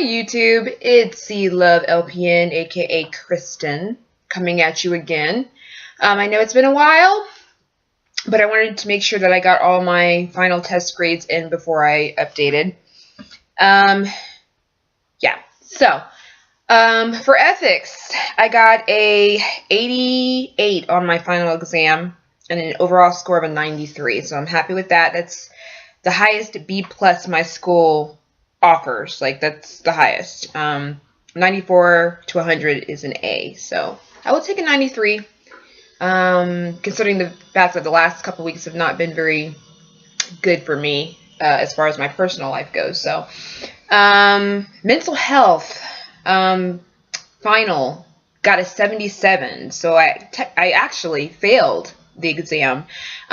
YouTube, it's C Love LPN, aka Kristen, coming at you again. I know it's been a while, but I wanted to make sure that I got all my final test grades in before I updated. For ethics, I got a 88 on my final exam and an overall score of a 93, so I'm happy with that. That's the highest B plus my school offers. Like, that's the highest. 94 to 100 is an A, so I will take a 93. Considering the fact that the last couple weeks have not been very good for me as far as my personal life goes. So, mental health, final, got a 77. So I actually failed the exam.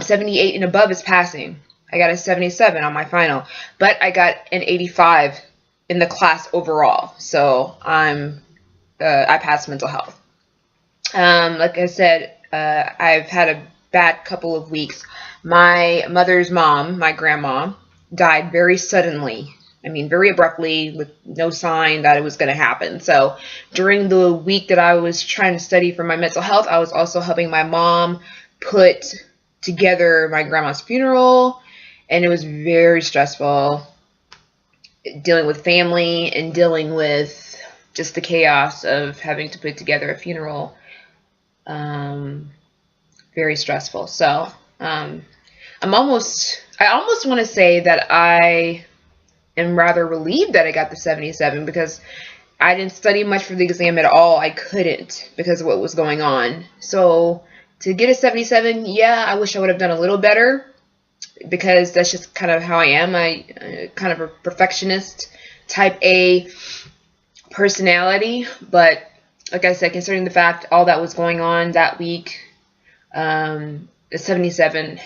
78 and above is passing. I got a 77 on my final, but I got an 85 in the class overall. So I passed mental health. Like I said, I've had a bad couple of weeks. My mother's mom, my grandma, died very suddenly. I mean, very abruptly, with no sign that it was going to happen. So during the week that I was trying to study for my mental health, I was also helping my mom put together my grandma's funeral. And it was very stressful, dealing with family and dealing with just the chaos of having to put together a funeral. Very stressful. So I almost want to say that I am rather relieved that I got the 77, because I didn't study much for the exam at all. I couldn't because of what was going on. So to get a 77, yeah, I wish I would have done a little better, because that's just kind of how I am. I kind of a perfectionist, type A personality. But like I said, considering the fact all that was going on that week, a 77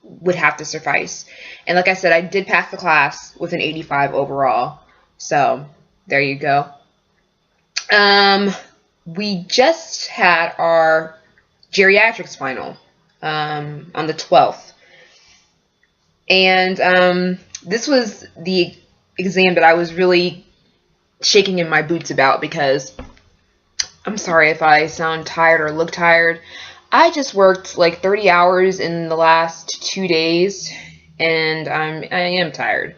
would have to suffice. And like I said, I did pass the class with an 85 overall. So there you go. We just had our geriatrics final on the 12th. And this was the exam that I was really shaking in my boots about, because I'm sorry if I sound tired or look tired. I just worked like 30 hours in the last 2 days, and I am tired.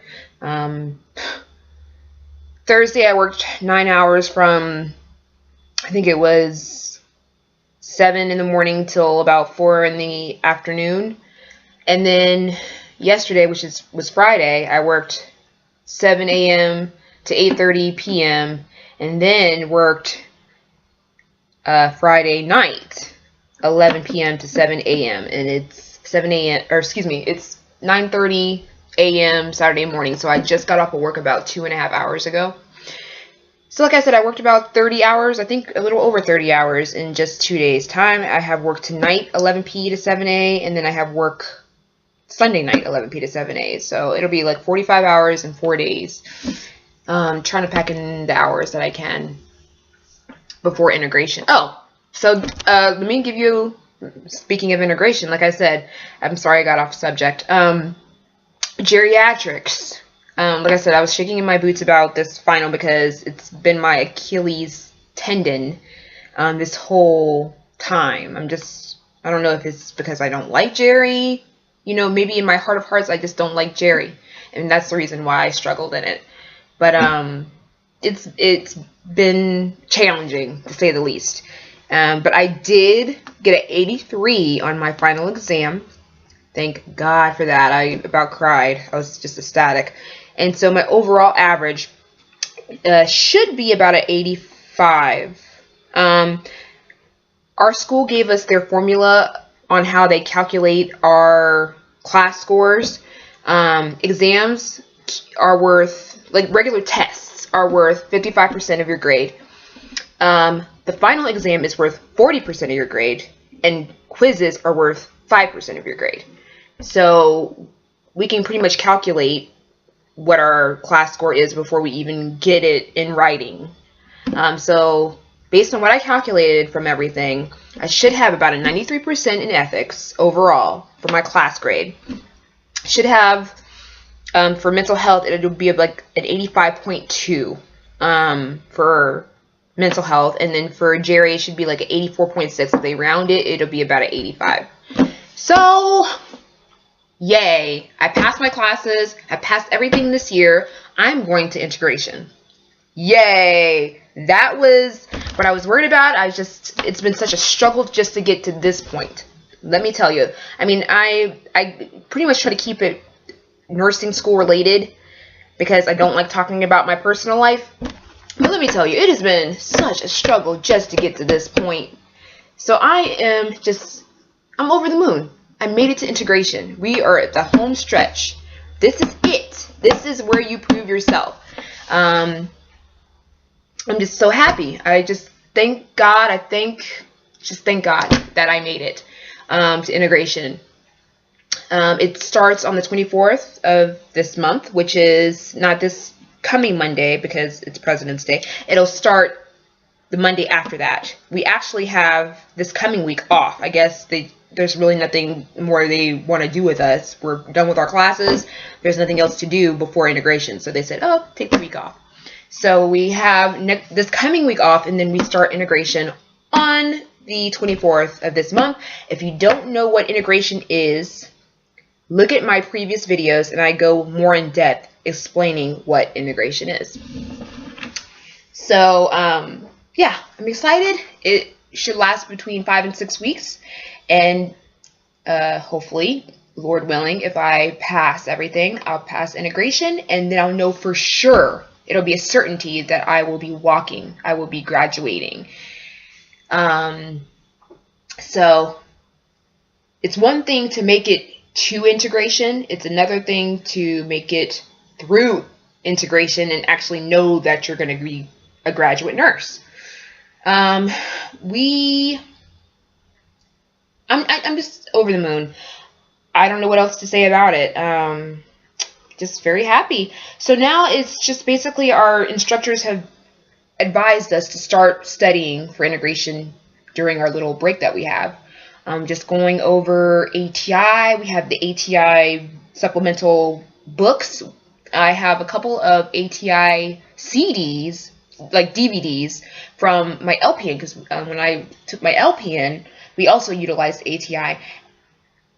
Thursday I worked 9 hours from, I think it was 7 in the morning till about 4 in the afternoon. And then yesterday, which was Friday, I worked 7 a.m. to 8:30 p.m. and then worked Friday night, 11 p.m. to 7 a.m. and it's 7 a.m. or excuse me, it's 9:30 a.m. Saturday morning. So I just got off of work about 2.5 hours ago. So like I said, I worked about 30 hours, I think a little over 30 hours in just 2 days' time. I have work tonight, 11 p. to 7 a, and then I have work Sunday night, 11 p. to 7 a. So it'll be like 45 hours in 4 days. Trying to pack in the hours that I can before integration. Oh, so let me give you, speaking of integration, like I said, I'm sorry I got off subject. Geriatrics. Like I said, I was shaking in my boots about this final because it's been my Achilles tendon this whole time. I don't know if it's because I don't like Jerry. You know, maybe in my heart of hearts, I just don't like Jerry. And that's the reason why I struggled in it. But it's been challenging, to say the least. But I did get an 83 on my final exam. Thank God for that. I about cried. I was just ecstatic. And so my overall average should be about an 85. Our school gave us their formula on how they calculate our class scores. Exams are worth, like regular tests are worth 55% of your grade. The final exam is worth 40% of your grade, and quizzes are worth 5% of your grade. So we can pretty much calculate what our class score is before we even get it in writing. So based on what I calculated from everything, I should have about a 93% in ethics overall for my class grade. Should have, for mental health, it'll be like an 85.2. for mental health, and then for Jerry it should be like an 84.6. If they round it, it'll be about an 85. So yay, I passed my classes, I passed everything this year. I'm going to integration. Yay, that was what I was worried about. It's been such a struggle just to get to this point. Let me tell you. I mean, I pretty much try to keep it nursing school related because I don't like talking about my personal life. But let me tell you, it has been such a struggle just to get to this point. So I'm over the moon. I made it to integration. We are at the home stretch. This is it. This is where you prove yourself. I'm just so happy. I just thank God. Thank God that I made it to integration. It starts on the 24th of this month, which is not this coming Monday because it's President's Day. It'll start the Monday after that. We actually have this coming week off. I guess there's really nothing more they want to do with us. We're done with our classes. There's nothing else to do before integration. So they said, oh, take the week off. So we have this coming week off, and then we start integration on the 24th of this month. If you don't know what integration is, look at my previous videos, and I go more in depth explaining what integration is. So, yeah, I'm excited. It should last between 5 and 6 weeks. And hopefully, Lord willing, if I pass everything, I'll pass integration, and then I'll know for sure, it'll be a certainty that I will be walking, I will be graduating. So it's one thing to make it to integration. It's another thing to make it through integration and actually know that you're going to be a graduate nurse. I'm just over the moon. I don't know what else to say about it. Just very happy. So now it's just basically our instructors have advised us to start studying for integration during our little break that we have. Just going over ATI. We have the ATI supplemental books. I have a couple of ATI CDs, like DVDs, from my LPN, because when I took my LPN, we also utilized ATI.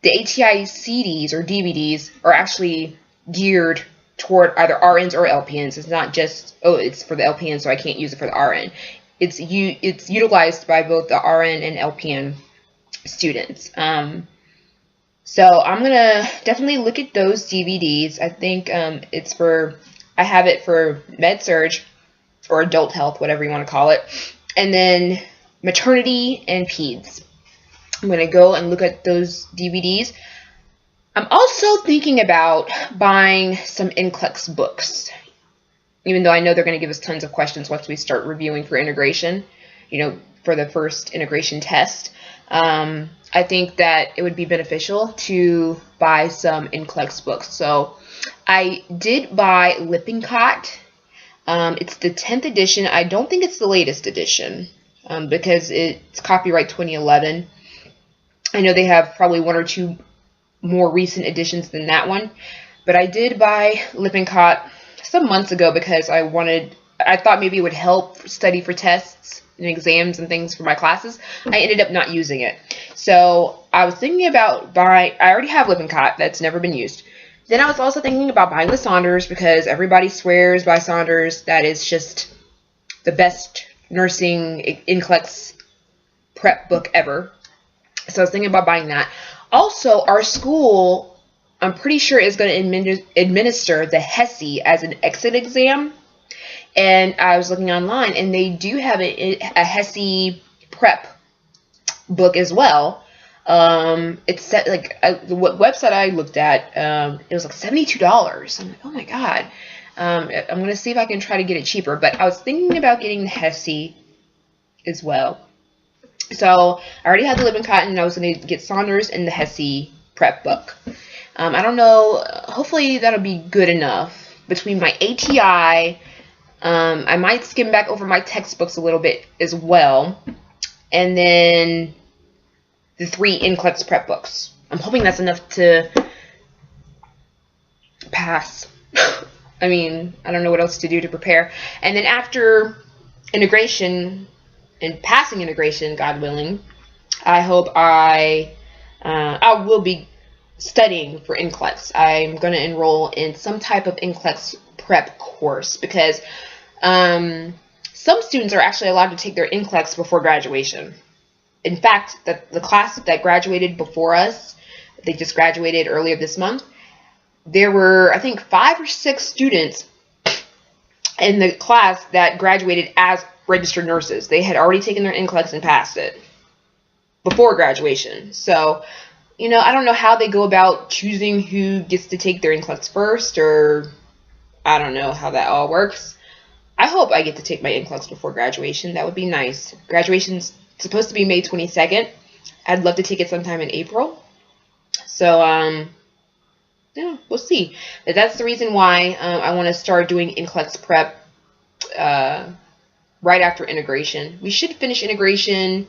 The ATI CDs or DVDs are actually geared toward either RNs or LPNs. It's not just, oh, it's for the LPN, so I can't use it for the RN. It's utilized by both the RN and LPN students. So I'm going to definitely look at those DVDs. I think I have it for med-surg or adult health, whatever you want to call it. And then maternity and peds. I'm going to go and look at those DVDs. I'm also thinking about buying some NCLEX books, even though I know they're going to give us tons of questions once we start reviewing for integration, for the first integration test. I think that it would be beneficial to buy some NCLEX books. So I did buy Lippincott. It's the 10th edition. I don't think it's the latest edition because it's copyright 2011. I know they have probably one or two more recent editions than that one. But I did buy Lippincott some months ago because I thought maybe it would help study for tests and exams and things for my classes. I ended up not using it. So I was thinking about I already have Lippincott that's never been used. Then I was also thinking about buying the Saunders because everybody swears by Saunders. That is just the best nursing NCLEX prep book ever. So I was thinking about buying that. Also, our school, I'm pretty sure, is going to administer the HESI as an exit exam. And I was looking online, and they do have a HESI prep book as well. It's set like the website I looked at. It was like $72. I'm like, oh my god. I'm gonna see if I can try to get it cheaper. But I was thinking about getting the HESI as well. So I already had the Lippincott, and I was gonna get Saunders and the HESI prep book. I don't know. Hopefully that'll be good enough between my ATI. I might skim back over my textbooks a little bit as well. And then the 3 NCLEX prep books. I'm hoping that's enough to pass. I mean, I don't know what else to do to prepare. And then after integration and passing integration, God willing, I hope I will be studying for NCLEX. I'm going to enroll in some type of NCLEX prep course because some students are actually allowed to take their NCLEX before graduation. In fact, the class that graduated before us, they just graduated earlier this month, there were, I think, 5 or 6 students in the class that graduated as registered nurses. They had already taken their NCLEX and passed it before graduation. So, you know, I don't know how they go about choosing who gets to take their NCLEX first, or I don't know how that all works. I hope I get to take my NCLEX before graduation. That would be nice. Graduation's supposed to be May 22nd. I'd love to take it sometime in April. So, yeah, we'll see. But that's the reason why I want to start doing NCLEX prep right after integration. We should finish integration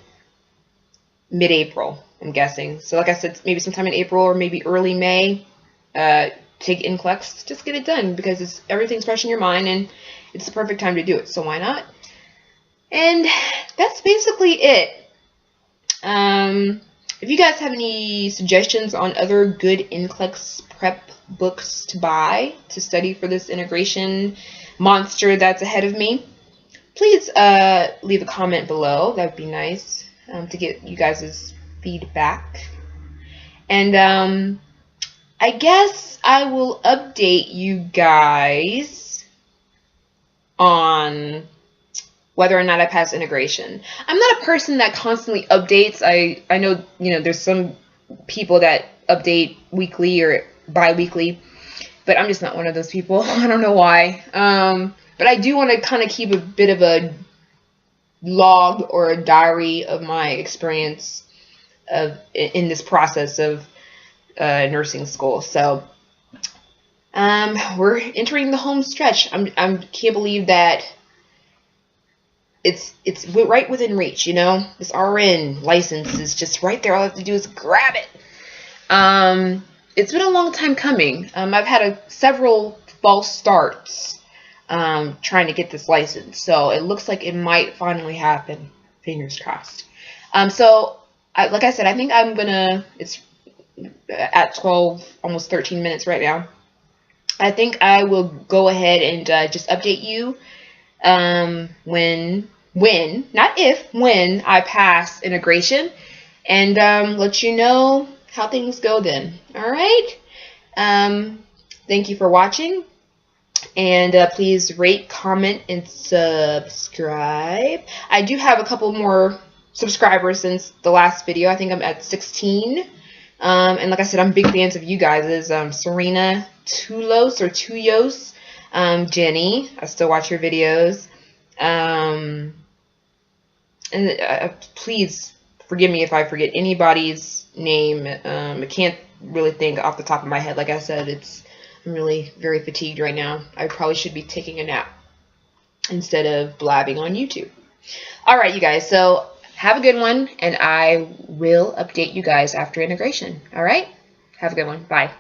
mid-April, I'm guessing. So like I said, maybe sometime in April or maybe early May, take NCLEX. Just get it done because everything's fresh in your mind and it's the perfect time to do it. So why not? And that's basically it. If you guys have any suggestions on other good NCLEX prep books to buy to study for this integration monster that's ahead of me, please leave a comment below. That would be nice to get you guys' feedback. And I guess I will update you guys on whether or not I pass integration. I'm not a person that constantly updates. I know, you know, there's some people that update weekly or bi-weekly, but I'm just not one of those people. I don't know why. But I do want to kind of keep a bit of a log or a diary of my experience in this process of nursing school. So we're entering the home stretch. I can't believe that it's right within reach, you know. This RN license is just right there. All I have to do is grab it. It's been a long time coming. I've had several false starts trying to get this license, so it looks like it might finally happen. Fingers crossed. So like I said, I think I'm gonna. It's at 12, almost 13 minutes right now. I think I will go ahead and just update you when, not if, when I pass integration, and let you know how things go then. All right. Thank you for watching, and please rate, comment, and subscribe. I do have a couple more subscribers since the last video. I think I'm at 16. And like I said, I'm big fans of you guys. Serena Tuyos, Jenny, I still watch your videos. And please forgive me if I forget anybody's name. I can't really think off the top of my head. Like I said, I'm really very fatigued right now. I probably should be taking a nap instead of blabbing on YouTube. All right, you guys. So have a good one, and I will update you guys after integration. All right? Have a good one. Bye.